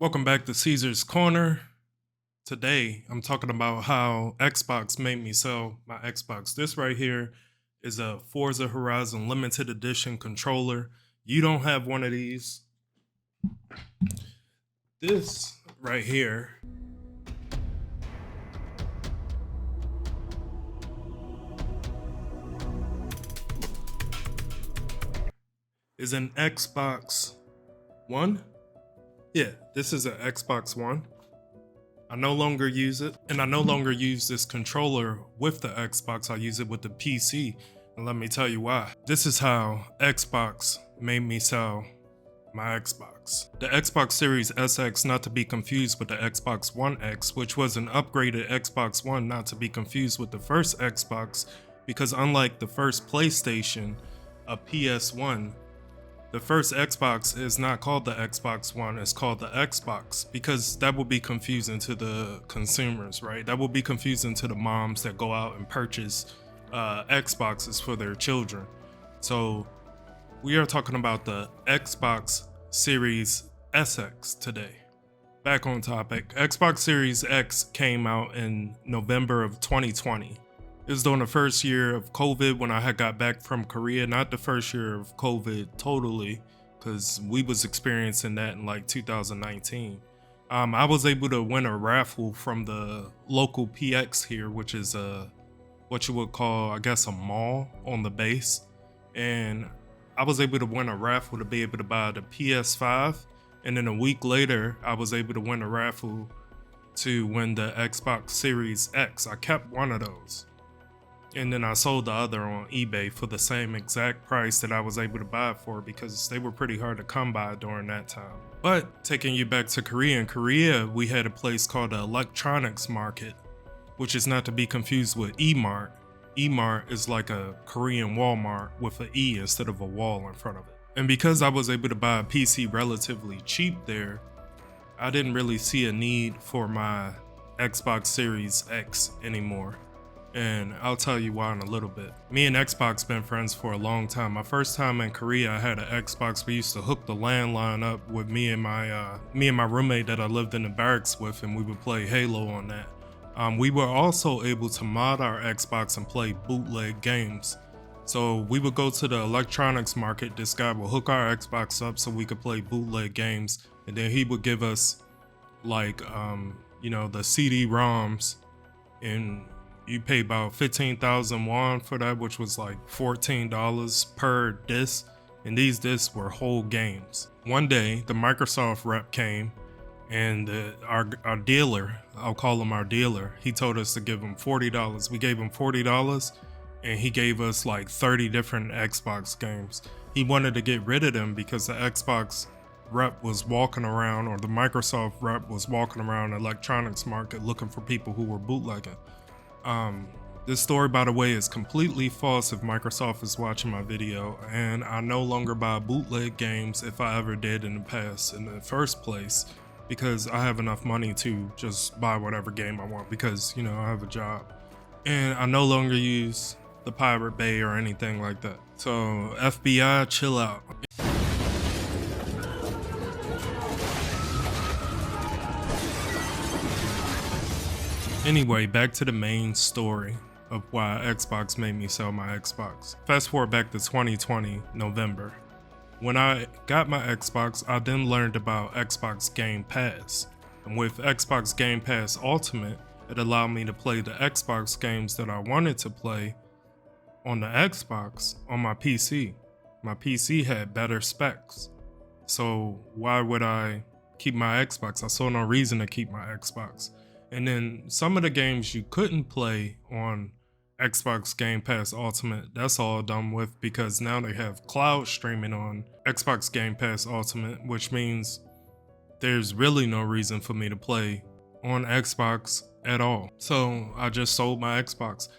Welcome back to Caesar's Corner. Today, I'm talking about how Xbox made me sell my Xbox. This right here is a Forza Horizon limited edition controller. You don't have one of these. This right here is an Xbox One. Yeah, this is an Xbox One. I no longer use it, and I no longer use this controller with the Xbox. I use it with the PC, and let me tell you why. This is how Xbox made me sell my Xbox. The Xbox Series SX, not to be confused with the Xbox One X, which was an upgraded Xbox One, not to be confused with the first Xbox, because unlike the first PlayStation, a PS1, the first Xbox is not called the Xbox One, it's called the Xbox, because that would be confusing to the consumers, right? That would be confusing to the moms that go out and purchase Xboxes for their children. So we are talking about the Xbox Series SX today. Back on topic, Xbox Series X came out in November of 2020. It was during the first year of COVID when I had got back from Korea. Not the first year of COVID totally, because we was experiencing that in like 2019. I was able to win a raffle from the local PX here, which is what you would call, I guess, a mall on the base. And I was able to win a raffle to be able to buy the PS5. And then a week later, I was able to win a raffle to win the Xbox Series X. I kept one of those. And then I sold the other on eBay for the same exact price that I was able to buy it for, because they were pretty hard to come by during that time. But taking you back to Korea, in Korea, we had a place called the Electronics Market, which is not to be confused with E-Mart. E-Mart is like a Korean Walmart with an E instead of a wall in front of it. And because I was able to buy a PC relatively cheap there, I didn't really see a need for my Xbox Series X anymore. And I'll tell you why in a little bit. Me and Xbox been friends for a long time. My first time in Korea, I had an Xbox. We used to hook the landline up with me and my roommate that I lived in the barracks with, and we would play Halo on that. We were also able to mod our Xbox and play bootleg games. So we would go to the electronics market. This guy would hook our Xbox up so we could play bootleg games, and then he would give us like the CD-ROMs, and you pay about 15,000 won for that, which was like $14 per disc, and these discs were whole games. One day, the Microsoft rep came, and our dealer, I'll call him our dealer, he told us to give him $40. We gave him $40, and he gave us like 30 different Xbox games. He wanted to get rid of them because the Xbox rep was walking around, or the Microsoft rep was walking around the electronics market looking for people who were bootlegging. This story, by the way, is completely false if Microsoft is watching my video, and I no longer buy bootleg games if I ever did in the past in the first place, because I have enough money to just buy whatever game I want, because, I have a job. And I no longer use the Pirate Bay or anything like that. So FBI, chill out. Anyway, back to the main story of why Xbox made me sell my Xbox. Fast forward back to 2020, November. When I got my Xbox, I then learned about Xbox Game Pass. And with Xbox Game Pass Ultimate, it allowed me to play the Xbox games that I wanted to play on the Xbox on my PC. My PC had better specs. So why would I keep my Xbox? I saw no reason to keep my Xbox. And then some of the games you couldn't play on Xbox Game Pass Ultimate, that's all done with, because now they have cloud streaming on Xbox Game Pass Ultimate, which means there's really no reason for me to play on Xbox at all. So I just sold my Xbox.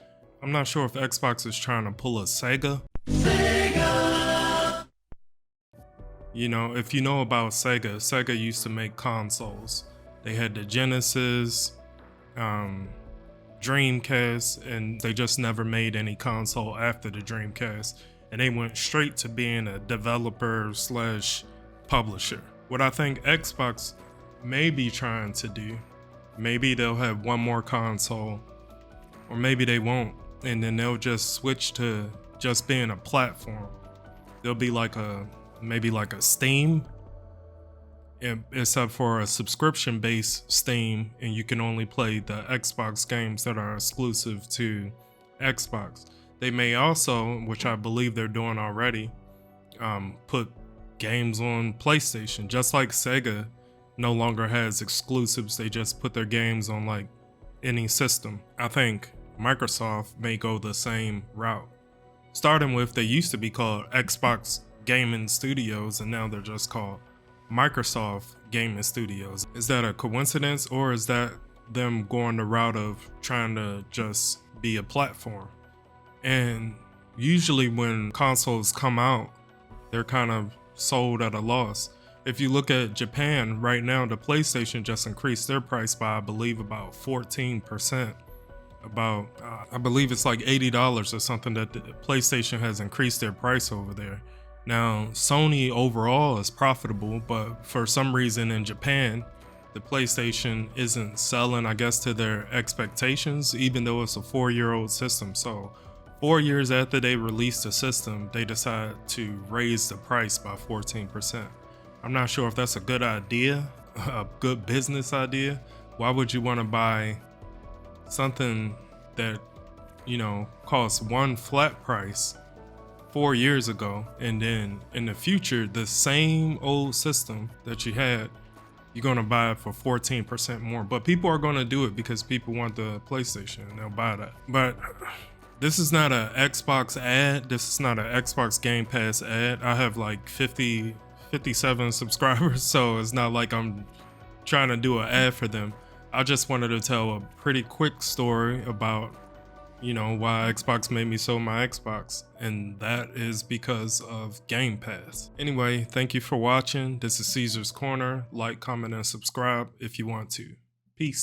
I'm not sure if Xbox is trying to pull a SEGA. If you know about Sega used to make consoles. They had the Genesis, Dreamcast, and they just never made any console after the Dreamcast, and they went straight to being a developer slash publisher. What I think Xbox may be trying to do. Maybe they'll have one more console, or maybe they won't, and then they'll just switch to just being a platform. There'll be like maybe like a Steam, except for a subscription-based Steam, and you can only play the Xbox games that are exclusive to Xbox. They may also, which I believe they're doing already, put games on PlayStation, just like SEGA no longer has exclusives. They just put their games on like any system. I think Microsoft may go the same route. Starting with, they used to be called Xbox Gaming Studios, and now they're just called Microsoft Gaming Studios. Is that a coincidence, or is that them going the route of trying to just be a platform? And usually when consoles come out, they're kind of sold at a loss. If you look at Japan right now, the PlayStation just increased their price by, I believe, about 14%. I believe it's like $80 or something that the PlayStation has increased their price over there. Now, Sony overall is profitable, but for some reason in Japan, the PlayStation isn't selling, I guess, to their expectations, even though it's a 4-year-old system. So 4 years after they released the system, they decided to raise the price by 14%. I'm not sure if that's a good idea, a good business idea. Why would you want to buy something that, costs one flat price 4 years ago, and then in the future, the same old system that you had, you're going to buy it for 14% more? But people are going to do it because people want the PlayStation and they'll buy that. But this is not an Xbox ad. This is not an Xbox Game Pass ad. I have like 57 subscribers, so it's not like I'm trying to do an ad for them. I just wanted to tell a pretty quick story about, why Xbox made me sell my Xbox, and that is because of Game Pass. Anyway, thank you for watching. This is Caesar's Corner. Like, comment, and subscribe if you want to. Peace.